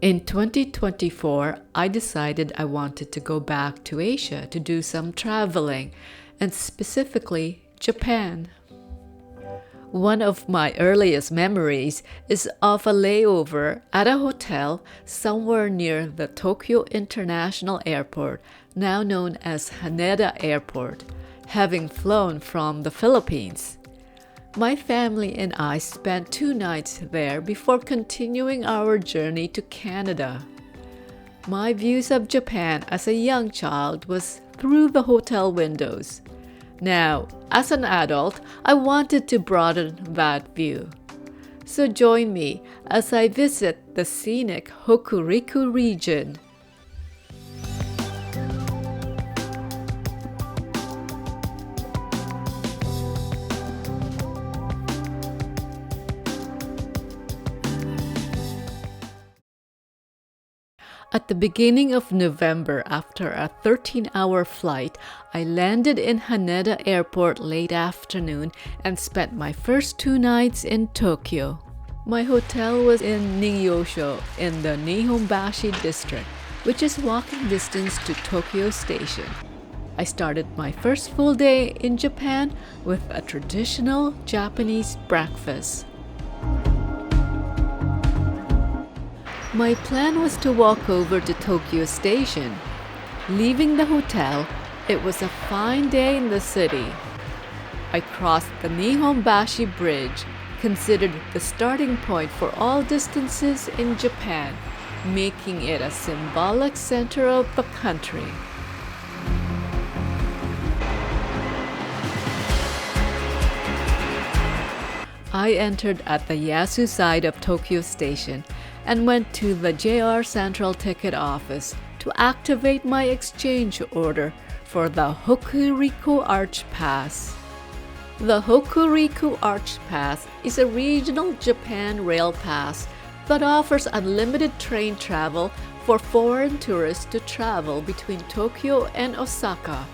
In 2024, I decided I wanted to go back to Asia to do some traveling, and specifically Japan. One of my earliest memories is of a layover at a hotel somewhere near the Tokyo International Airport, now known as Haneda Airport, having flown from the Philippines. My family and I spent 2 nights there before continuing our journey to Canada. My views of Japan as a young child was through the hotel windows. Now, as an adult, I wanted to broaden that view. So join me as I visit the scenic Hokuriku region. At the beginning of November, after a 13-hour flight, I landed in Haneda Airport late afternoon and spent my first 2 nights in Tokyo. My hotel was in Ningyo in the Nihonbashi district, which is walking distance to Tokyo Station. I started my first full day in Japan with a traditional Japanese breakfast. My plan was to walk over to Tokyo Station. Leaving the hotel, it was a fine day in the city. I crossed the Nihonbashi Bridge, considered the starting point for all distances in Japan, making it a symbolic center of the country. I entered at the Yasu side of Tokyo Station and went to the JR Central Ticket Office to activate my exchange order for the Hokuriku Arch Pass. The Hokuriku Arch Pass is a regional Japan rail pass that offers unlimited train travel for foreign tourists to travel between Tokyo and Osaka,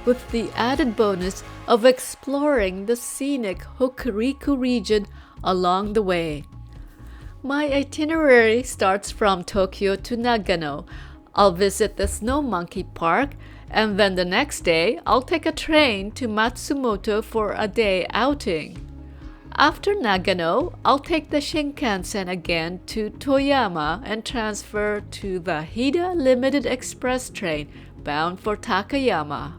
with the added bonus of exploring the scenic Hokuriku region along the way. My itinerary starts from Tokyo to Nagano. I'll visit the Snow Monkey Park, and then the next day I'll take a train to Matsumoto for a day outing. After Nagano, I'll take the Shinkansen again to Toyama and transfer to the Hida Limited Express train bound for Takayama.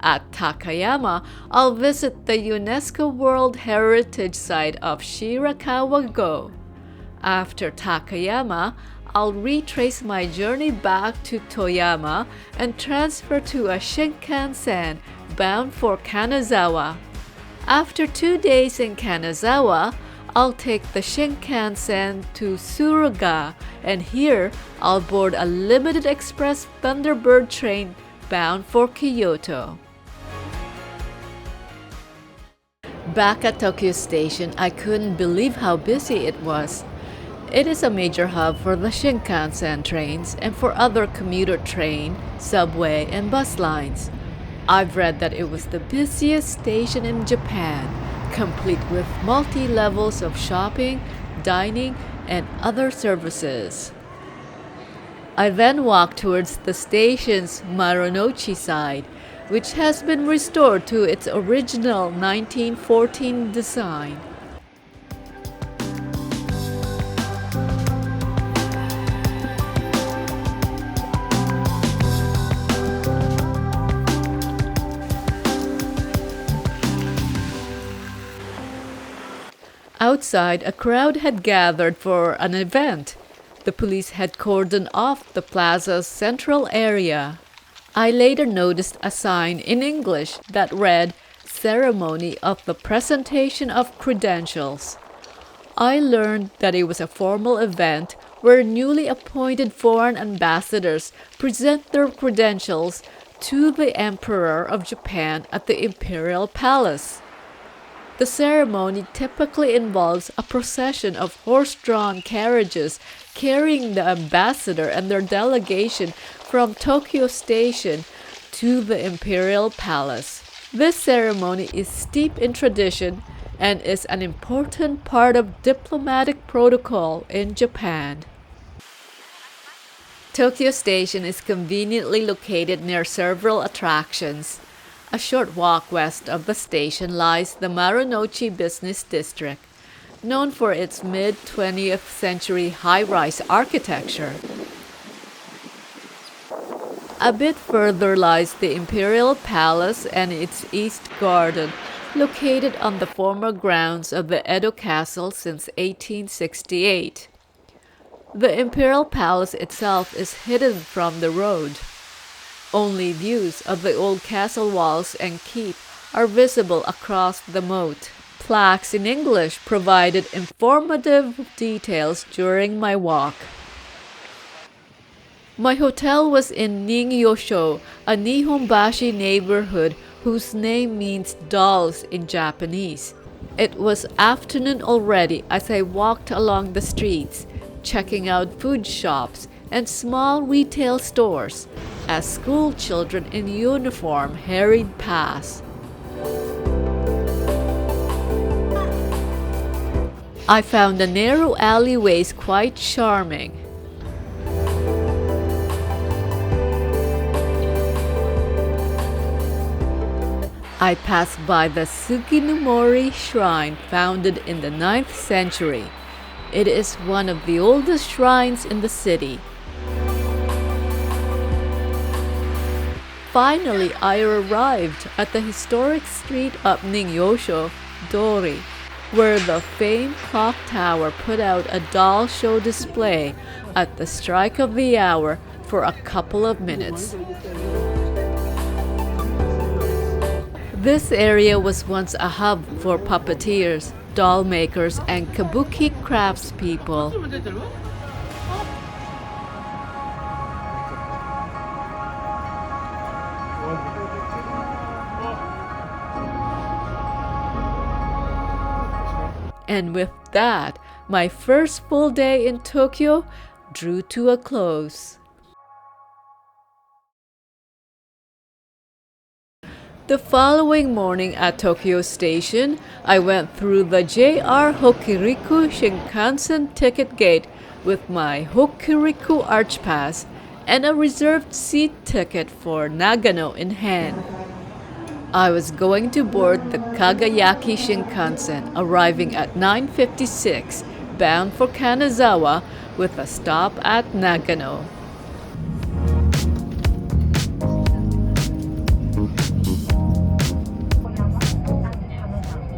At Takayama, I'll visit the UNESCO World Heritage Site of Shirakawa-go. After Takayama, I'll retrace my journey back to Toyama and transfer to a Shinkansen bound for Kanazawa. After 2 days in Kanazawa, I'll take the Shinkansen to Suruga, and here I'll board a limited express Thunderbird train bound for Kyoto. Back at Tokyo Station, I couldn't believe how busy it was. It is a major hub for the Shinkansen trains and for other commuter train, subway, and bus lines. I've read that it was the busiest station in Japan, complete with multi-levels of shopping, dining, and other services. I then walked towards the station's Marunouchi side, which has been restored to its original 1914 design. Outside, a crowd had gathered for an event. The police had cordoned off the plaza's central area. I later noticed a sign in English that read, "Ceremony of the Presentation of Credentials." I learned that it was a formal event where newly appointed foreign ambassadors present their credentials to the Emperor of Japan at the Imperial Palace. The ceremony typically involves a procession of horse-drawn carriages carrying the ambassador and their delegation from Tokyo Station to the Imperial Palace. This ceremony is steeped in tradition and is an important part of diplomatic protocol in Japan. Tokyo Station is conveniently located near several attractions. A short walk west of the station lies the Marunouchi Business District, known for its mid-20th century high-rise architecture. A bit further lies the Imperial Palace and its East Garden, located on the former grounds of the Edo Castle since 1868. The Imperial Palace itself is hidden from the road. Only views of the old castle walls and keep are visible across the moat. Plaques in English provided informative details during my walk. My hotel was in Ningyosho, a Nihonbashi neighborhood whose name means dolls in Japanese. It was afternoon already as I walked along the streets, checking out food shops and small retail stores as school children in uniform hurried past. I found the narrow alleyways quite charming. I passed by the Suginomori Shrine, founded in the 9th century. It is one of the oldest shrines in the city. Finally, I arrived at the historic street of Ningyosho Dori, where the famed clock tower put out a doll show display at the strike of the hour for a couple of minutes. This area was once a hub for puppeteers, doll makers, and kabuki craftspeople. And with that, my first full day in Tokyo drew to a close. The following morning at Tokyo Station, I went through the JR Hokuriku Shinkansen ticket gate with my Hokuriku Arch Pass and a reserved seat ticket for Nagano in hand. I was going to board the Kagayaki Shinkansen, arriving at 9:56, bound for Kanazawa with a stop at Nagano.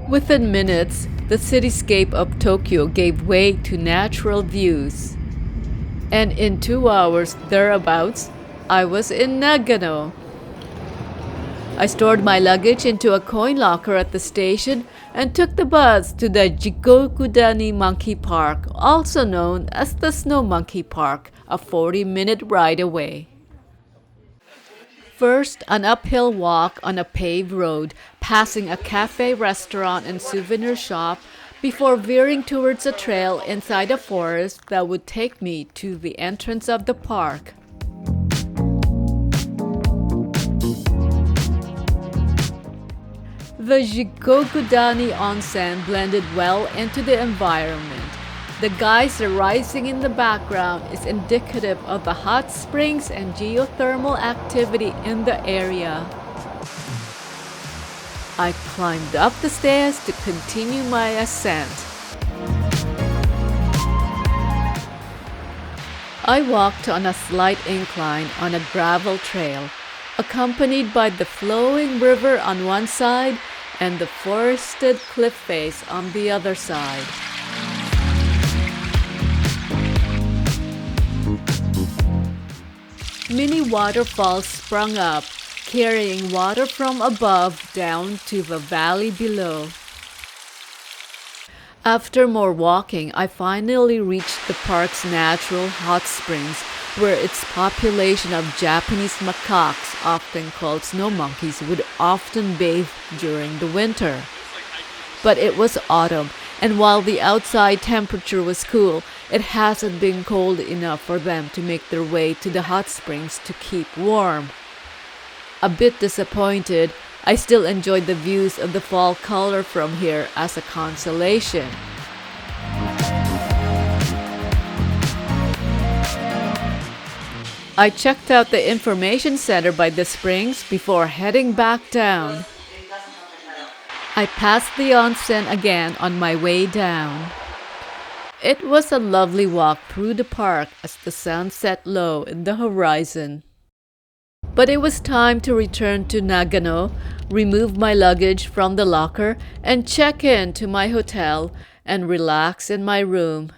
Within minutes, the cityscape of Tokyo gave way to natural views. And in 2 hours thereabouts, I was in Nagano. I stored my luggage into a coin locker at the station and took the bus to the Jigokudani Monkey Park, also known as the Snow Monkey Park, a 40-minute ride away. First, an uphill walk on a paved road, passing a cafe, restaurant, and souvenir shop before veering towards a trail inside a forest that would take me to the entrance of the park. The Jigokudani onsen blended well into the environment. The geyser rising in the background is indicative of the hot springs and geothermal activity in the area. I climbed up the stairs to continue my ascent. I walked on a slight incline on a gravel trail, accompanied by the flowing river on one side and the forested cliff face on the other side. Mini waterfalls sprung up, carrying water from above down to the valley below. After more walking, I finally reached the park's natural hot springs, where its population of Japanese macaques, often called snow monkeys, would often bathe during the winter. But it was autumn, and while the outside temperature was cool, it hasn't been cold enough for them to make their way to the hot springs to keep warm. A bit disappointed, I still enjoyed the views of the fall color from here as a consolation. I checked out the information center by the springs before heading back down. I passed the onsen again on my way down. It was a lovely walk through the park as the sun set low in the horizon. But it was time to return to Nagano, remove my luggage from the locker, and check in to my hotel and relax in my room.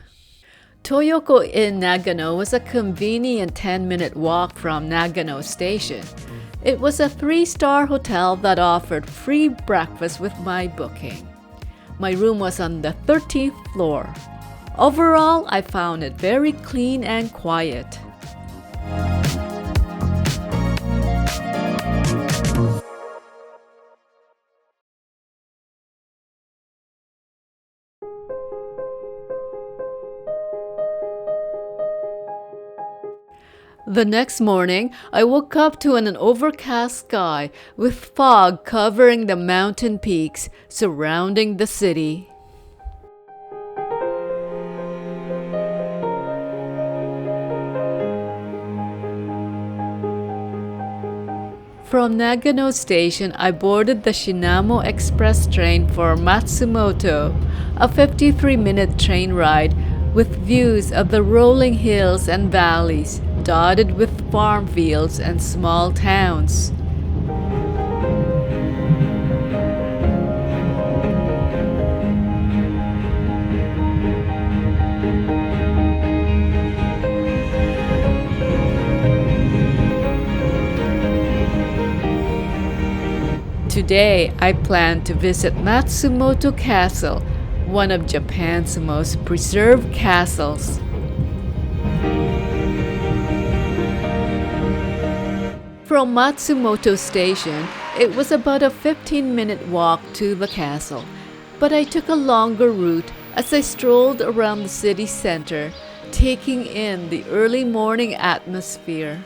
Toyoko in Nagano was a convenient 10-minute walk from Nagano Station. It was a 3-star hotel that offered free breakfast with my booking. My room was on the 13th floor. Overall, I found it very clean and quiet. The next morning, I woke up to an overcast sky with fog covering the mountain peaks surrounding the city. From Nagano Station, I boarded the Shinamo Express train for Matsumoto, a 53-minute train ride with views of the rolling hills and valleys dotted with farm fields and small towns. Today, I plan to visit Matsumoto Castle, one of Japan's most preserved castles. From Matsumoto Station, it was about a 15-minute walk to the castle, but I took a longer route as I strolled around the city center, taking in the early morning atmosphere.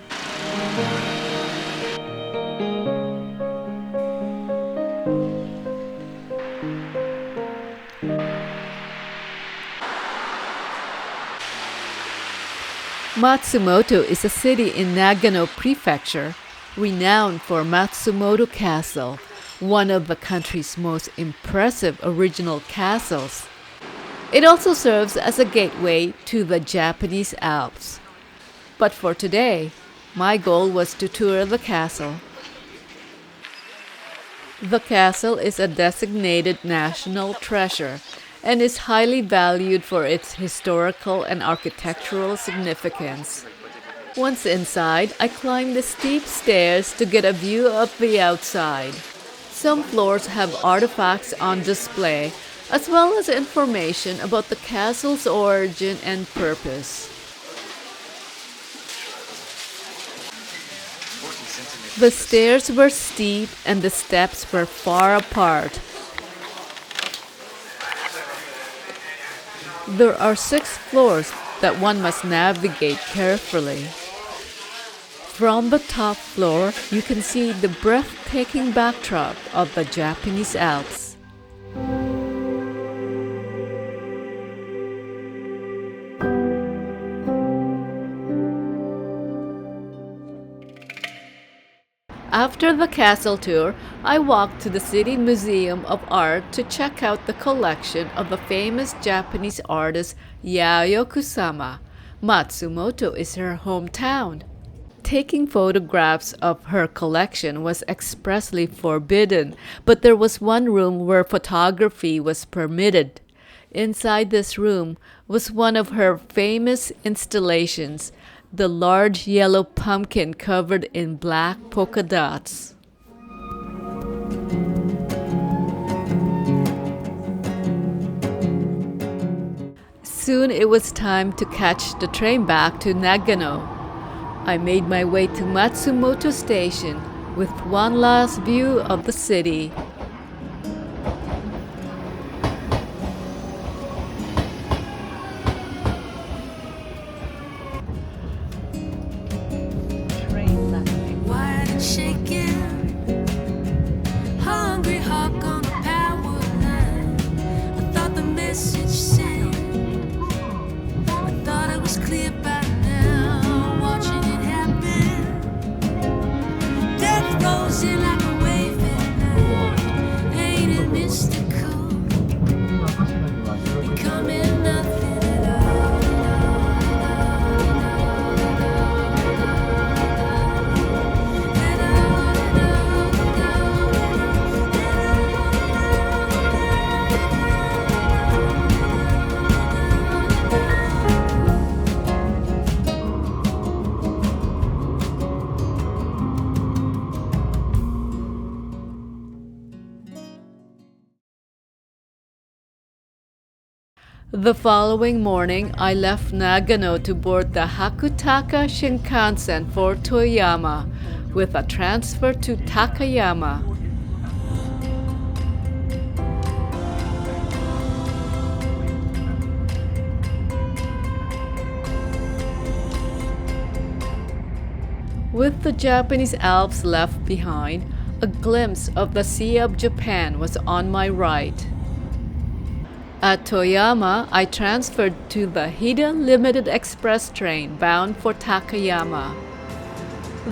Matsumoto is a city in Nagano Prefecture, renowned for Matsumoto Castle, one of the country's most impressive original castles. It also serves as a gateway to the Japanese Alps. But for today, my goal was to tour the castle. The castle is a designated national treasure and is highly valued for its historical and architectural significance. Once inside, I climbed the steep stairs to get a view of the outside. Some floors have artifacts on display, as well as information about the castle's origin and purpose. The stairs were steep and the steps were far apart. There are 6 floors that one must navigate carefully. From the top floor, you can see the breathtaking backdrop of the Japanese Alps. After the castle tour, I walked to the City Museum of Art to check out the collection of the famous Japanese artist Yayoi Kusama. Matsumoto is her hometown. Taking photographs of her collection was expressly forbidden, but there was one room where photography was permitted. Inside this room was one of her famous installations, the large yellow pumpkin covered in black polka dots. Soon it was time to catch the train back to Nagano. I made my way to Matsumoto Station with one last view of the city. Clear by now, watching it happen. The following morning, I left Nagano to board the Hakutaka Shinkansen for Toyama, with a transfer to Takayama. With the Japanese Alps left behind, a glimpse of the Sea of Japan was on my right. At Toyama, I transferred to the Hida Limited Express train bound for Takayama.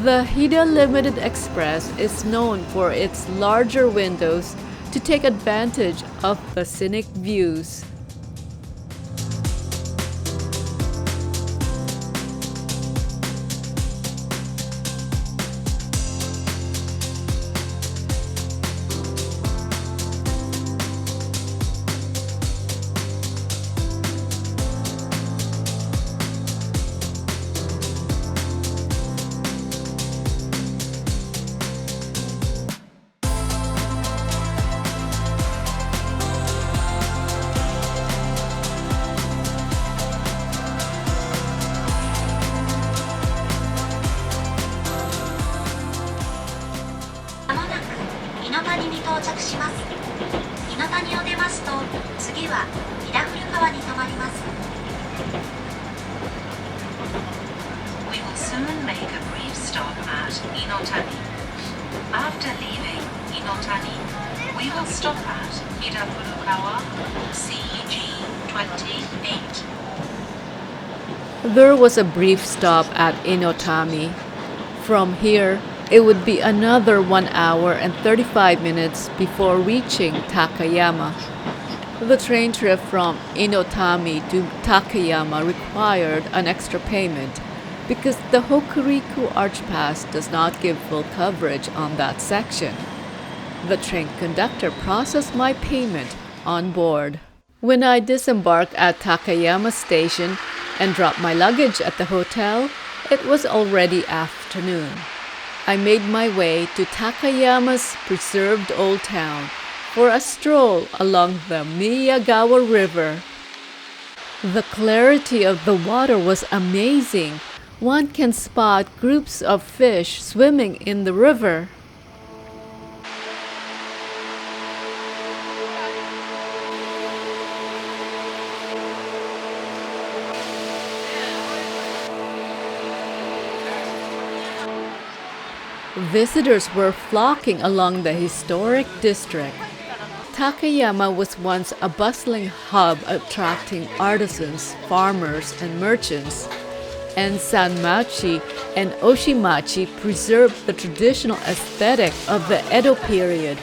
The Hida Limited Express is known for its larger windows to take advantage of the scenic views. We will soon make a brief stop at Inotani. After leaving Inotani, we will stop at Hidafurukawa, CG 28. There was a brief stop at Inotami. From here, it would be another 1 hour and 35 minutes before reaching Takayama. The train trip from Inotami to Takayama required an extra payment because the Hokuriku Arch Pass does not give full coverage on that section. The train conductor processed my payment on board. When I disembarked at Takayama Station and dropped my luggage at the hotel, it was already afternoon. I made my way to Takayama's preserved old town for a stroll along the Miyagawa River. The clarity of the water was amazing. One can spot groups of fish swimming in the river. Visitors were flocking along the historic district. Takayama was once a bustling hub attracting artisans, farmers, and merchants. And Sanmachi and Oshimachi preserved the traditional aesthetic of the Edo period.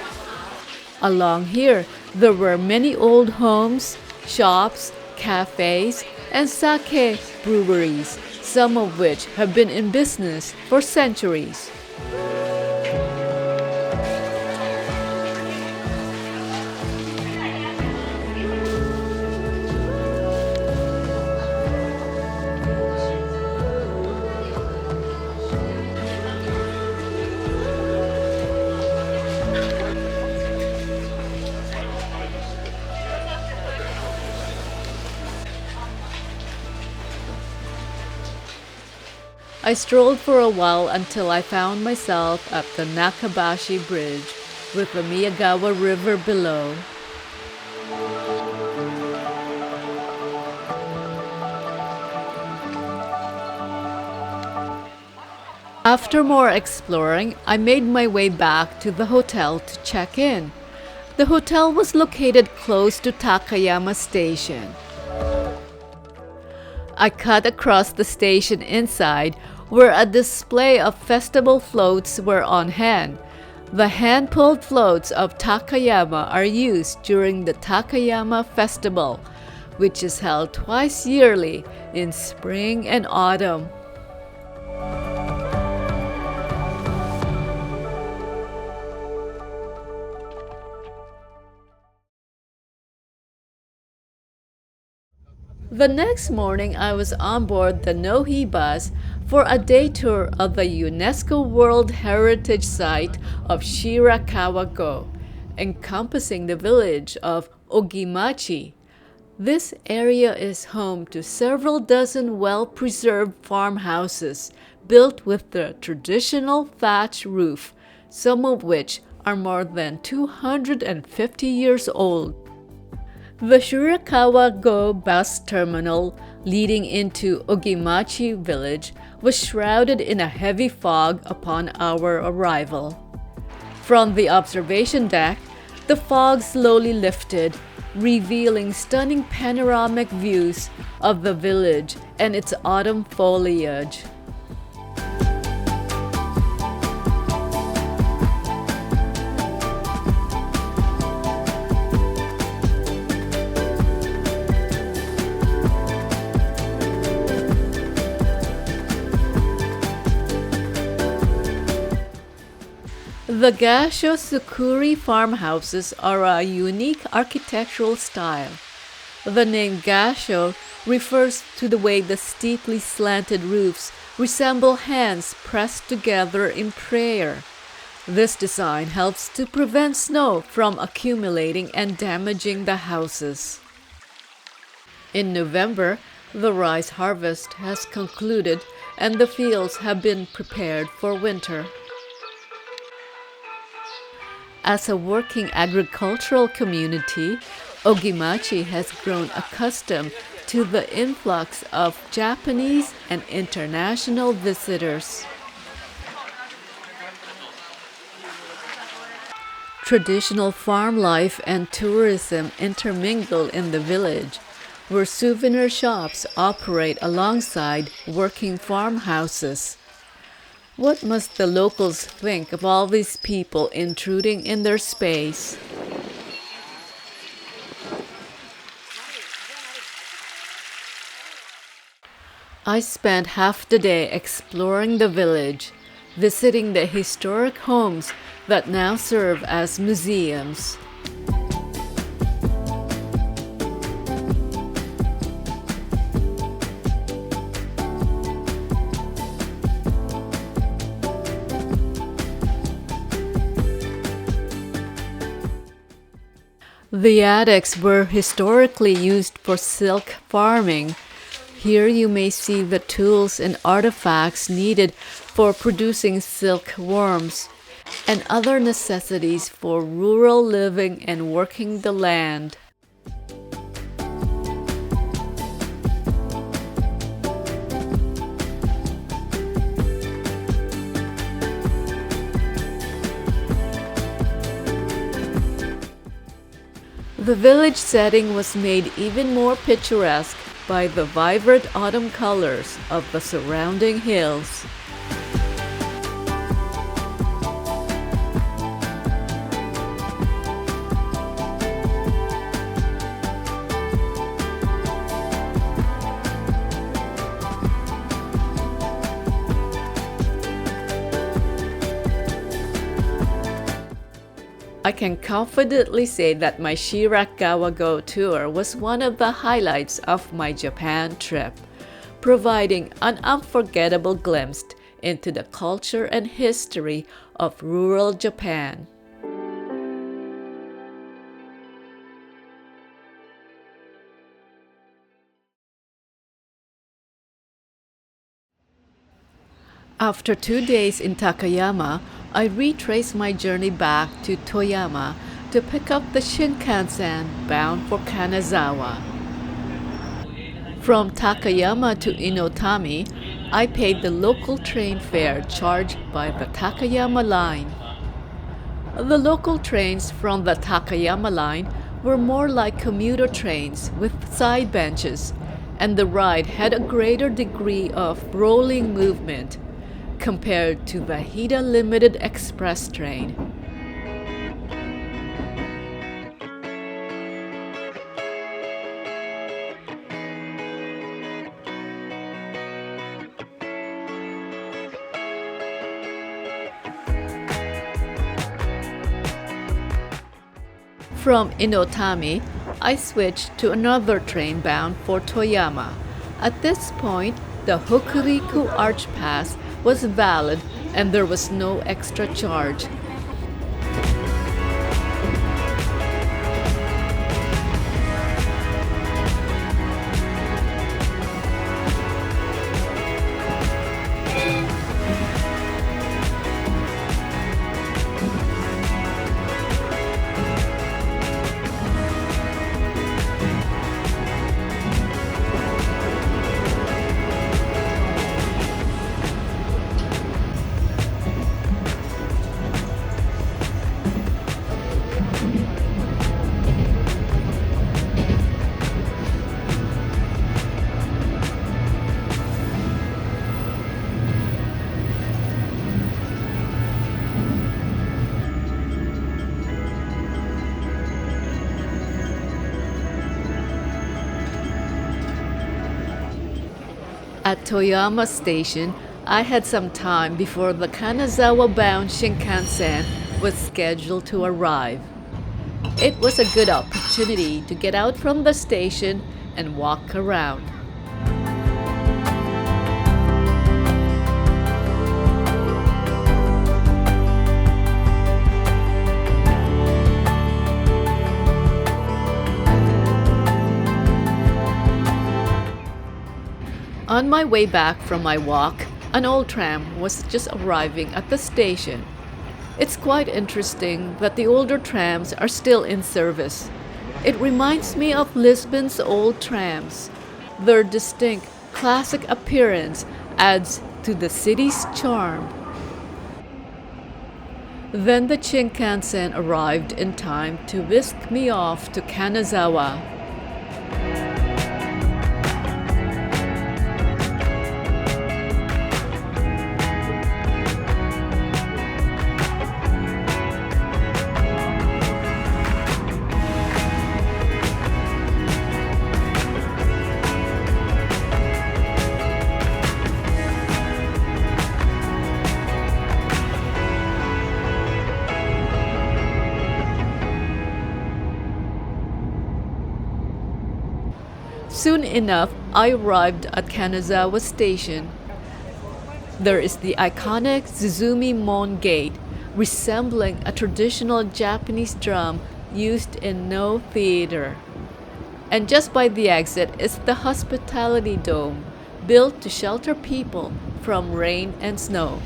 Along here, there were many old homes, shops, cafes, and sake breweries, some of which have been in business for centuries. I strolled for a while until I found myself at the Nakabashi Bridge with the Miyagawa River below. After more exploring, I made my way back to the hotel to check in. The hotel was located close to Takayama Station. I cut across the station inside, where a display of festival floats were on hand. The hand-pulled floats of Takayama are used during the Takayama Festival, which is held twice yearly in spring and autumn. The next morning, I was on board the Nohi bus for a day tour of the UNESCO World Heritage Site of Shirakawa-go, encompassing the village of Ogimachi. This area is home to several dozen well-preserved farmhouses built with the traditional thatch roof, some of which are more than 250 years old. The Shirakawa-go bus terminal leading into Ogimachi village was shrouded in a heavy fog upon our arrival. From the observation deck, the fog slowly lifted, revealing stunning panoramic views of the village and its autumn foliage. The gassho-zukuri farmhouses are a unique architectural style. The name gassho refers to the way the steeply slanted roofs resemble hands pressed together in prayer. This design helps to prevent snow from accumulating and damaging the houses. In November, the rice harvest has concluded and the fields have been prepared for winter. As a working agricultural community, Ogimachi has grown accustomed to the influx of Japanese and international visitors. Traditional farm life and tourism intermingle in the village, where souvenir shops operate alongside working farmhouses. What must the locals think of all these people intruding in their space? I spent half the day exploring the village, visiting the historic homes that now serve as museums. The attics were historically used for silk farming. Here you may see the tools and artifacts needed for producing silkworms and other necessities for rural living and working the land. The village setting was made even more picturesque by the vibrant autumn colors of the surrounding hills. I can confidently say that my Shirakawa-go tour was one of the highlights of my Japan trip, providing an unforgettable glimpse into the culture and history of rural Japan. After 2 days in Takayama, I retraced my journey back to Toyama to pick up the Shinkansen bound for Kanazawa. From Takayama to Inotami, I paid the local train fare charged by the Takayama line. The local trains from the Takayama line were more like commuter trains with side benches, and the ride had a greater degree of rolling movement compared to the Hida Limited Express train. From Inotami, I switched to another train bound for Toyama. At this point, the Hokuriku Arch Pass was valid and there was no extra charge. At Toyama Station, I had some time before the Kanazawa-bound Shinkansen was scheduled to arrive. It was a good opportunity to get out from the station and walk around. On my way back from my walk, an old tram was just arriving at the station. It's quite interesting that the older trams are still in service. It reminds me of Lisbon's old trams. Their distinct, classic appearance adds to the city's charm. Then the Shinkansen arrived in time to whisk me off to Kanazawa. Soon enough, I arrived at Kanazawa Station. There is the iconic Tsuzumi-mon gate, resembling a traditional Japanese drum used in no theater. And just by the exit is the hospitality dome, built to shelter people from rain and snow.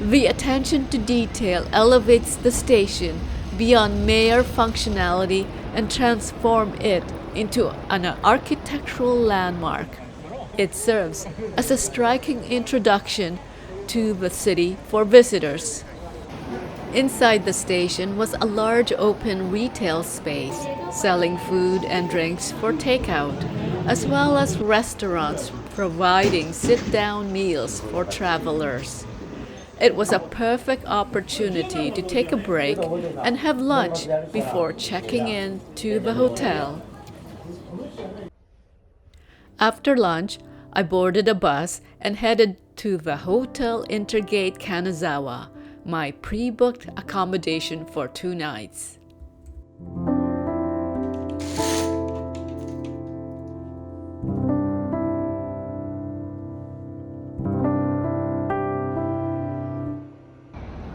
The attention to detail elevates the station beyond mere functionality and transforms it into an architectural landmark. It serves as a striking introduction to the city for visitors. Inside the station was a large open retail space, selling food and drinks for takeout, as well as restaurants providing sit-down meals for travelers. It was a perfect opportunity to take a break and have lunch before checking in to the hotel. After lunch, I boarded a bus and headed to the Hotel Intergate Kanazawa, my pre-booked accommodation for 2 nights.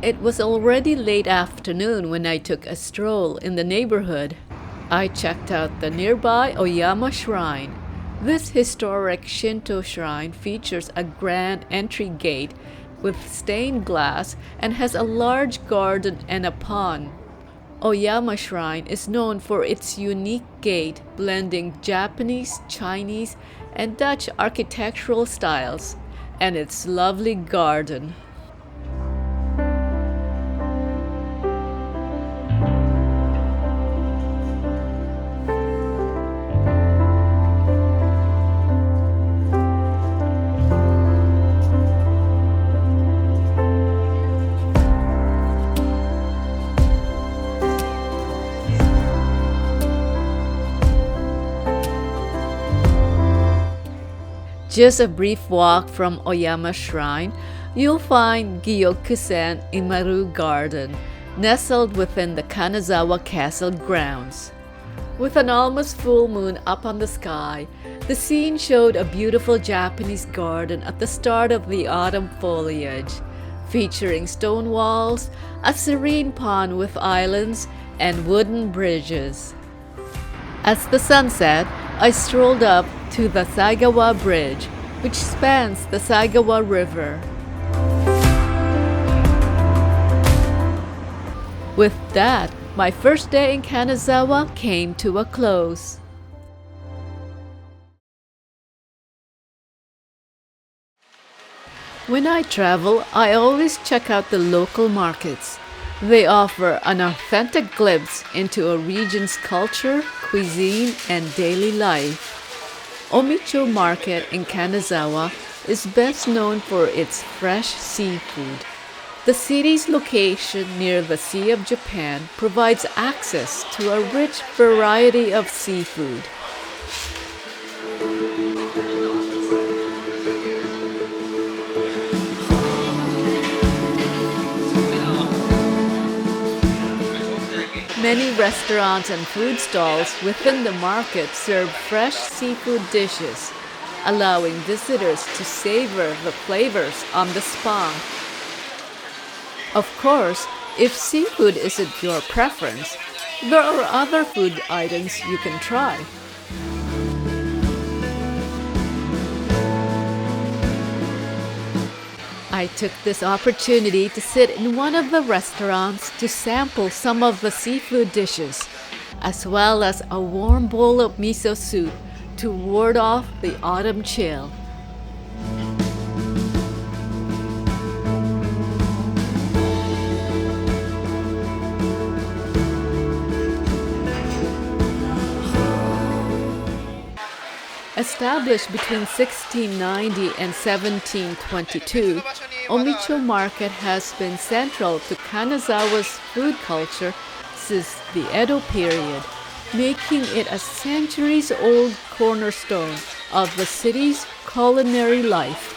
It was already late afternoon when I took a stroll in the neighborhood. I checked out the nearby Oyama Shrine. This historic Shinto shrine features a grand entry gate with stained glass and has a large garden and a pond. Oyama Shrine is known for its unique gate blending Japanese, Chinese, and Dutch architectural styles, and its lovely garden. Just a brief walk from Oyama Shrine, you'll find Gyokusen-inmaru Garden, nestled within the Kanazawa Castle grounds. With an almost full moon up on the sky, the scene showed a beautiful Japanese garden at the start of the autumn foliage, featuring stone walls, a serene pond with islands, and wooden bridges. As the sun set, I strolled up to the Saigawa Bridge, which spans the Saigawa River. With that, my first day in Kanazawa came to a close. When I travel, I always check out the local markets. They offer an authentic glimpse into a region's culture, cuisine, and daily life. Omicho Market in Kanazawa is best known for its fresh seafood. The city's location near the Sea of Japan provides access to a rich variety of seafood. Many restaurants and food stalls within the market serve fresh seafood dishes, allowing visitors to savor the flavors on the spot. Of course, if seafood isn't your preference, there are other food items you can try. I took this opportunity to sit in one of the restaurants to sample some of the seafood dishes, as well as a warm bowl of miso soup to ward off the autumn chill. Established between 1690 and 1722, Omicho Market has been central to Kanazawa's food culture since the Edo period, making it a centuries-old cornerstone of the city's culinary life.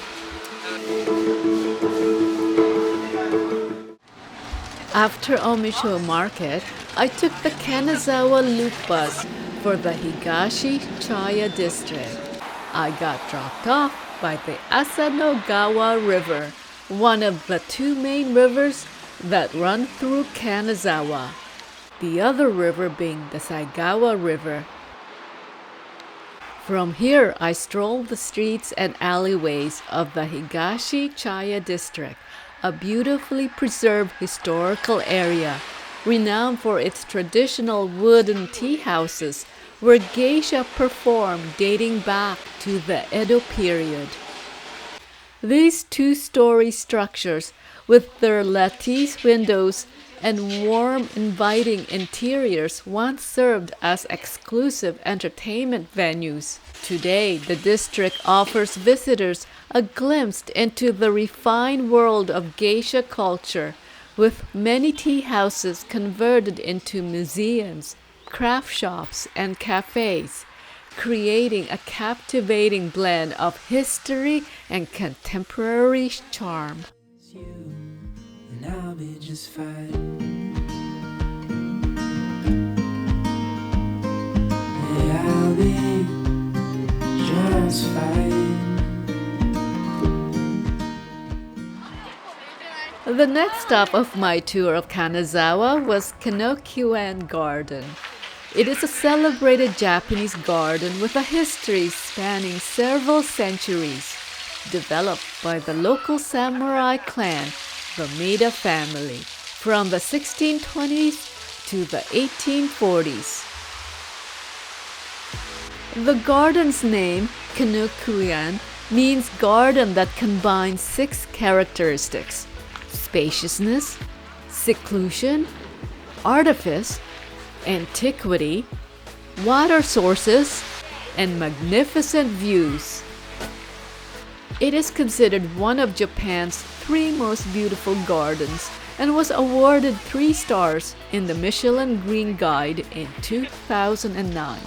After Omicho Market, I took the Kanazawa Loop bus for the Higashi Chaya district. I got dropped off by the Asanogawa River, one of the two main rivers that run through Kanazawa, the other river being the Saigawa River. From here, I strolled the streets and alleyways of the Higashi Chaya district, a beautifully preserved historical area, renowned for its traditional wooden tea houses where geisha performed dating back to the Edo period. These two-story structures, with their lattice windows and warm, inviting interiors, once served as exclusive entertainment venues. Today, the district offers visitors a glimpse into the refined world of geisha culture, with many tea houses converted into museums, craft shops, and cafes, creating a captivating blend of history and contemporary charm. And I'll be just fine. Yeah, I'll be just fine. The next stop of my tour of Kanazawa was Kenrokuen Garden. It is a celebrated Japanese garden with a history spanning several centuries, developed by the local samurai clan, the Maeda family, from the 1620s to the 1840s. The garden's name, Kenrokuen, means garden that combines 6 characteristics: spaciousness, seclusion, artifice, antiquity, water sources, and magnificent views. It is considered one of Japan's 3 most beautiful gardens and was awarded 3 stars in the Michelin Green Guide in 2009.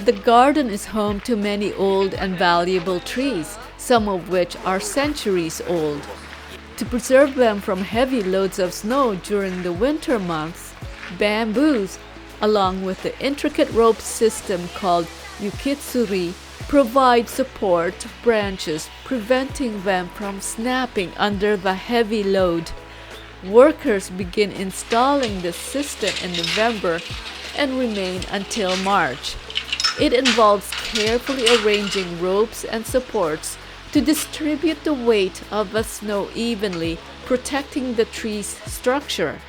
The garden is home to many old and valuable trees, some of which are centuries old. To preserve them from heavy loads of snow during the winter months, bamboos, along with the intricate rope system called yukitsuri, provide support to branches, preventing them from snapping under the heavy load. Workers begin installing this system in November and remain until March. It involves carefully arranging ropes and supports to distribute the weight of the snow evenly, protecting the tree's structure.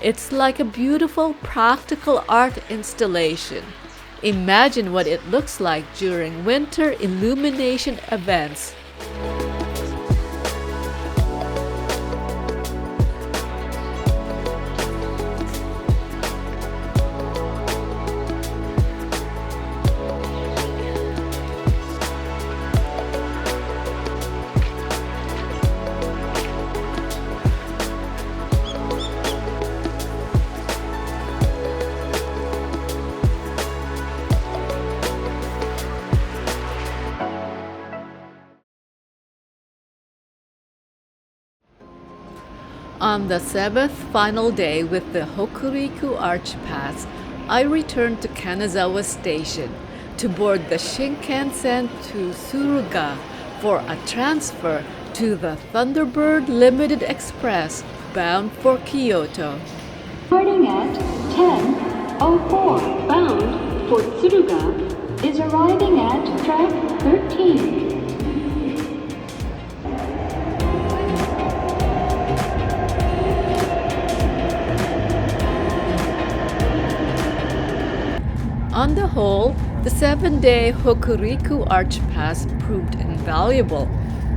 It's like a beautiful, practical art installation. Imagine what it looks like during winter illumination events. On the 7th final day with the Hokuriku Arch Pass, I returned to Kanazawa Station to board the Shinkansen to Suruga for a transfer to the Thunderbird Limited Express bound for Kyoto. Boarding at 10:04 bound for Tsuruga is arriving at track 13. On the whole, the 7-day Hokuriku Arch Pass proved invaluable,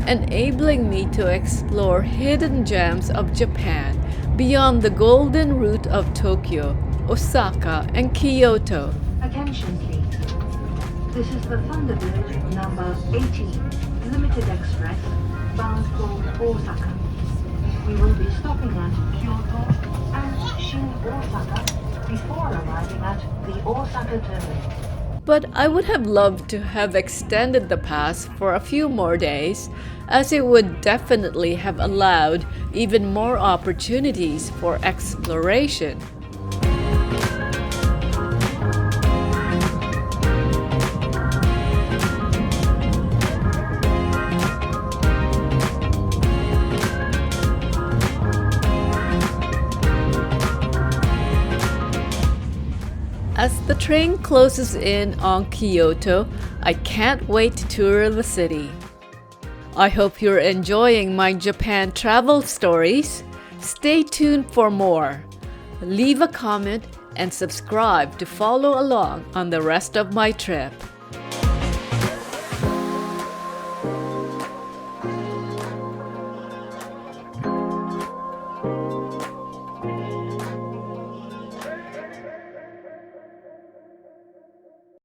enabling me to explore hidden gems of Japan beyond the golden route of Tokyo, Osaka, and Kyoto. Attention please. This is the Thunderbird number 18, Limited Express, bound for Osaka. We will be stopping at Kyoto and Shin Osaka before arriving at the Osaka terminal. But I would have loved to have extended the pass for a few more days, as it would definitely have allowed even more opportunities for exploration. As the train closes in on Kyoto, I can't wait to tour the city. I hope you're enjoying my Japan travel stories. Stay tuned for more. Leave a comment and subscribe to follow along on the rest of my trip.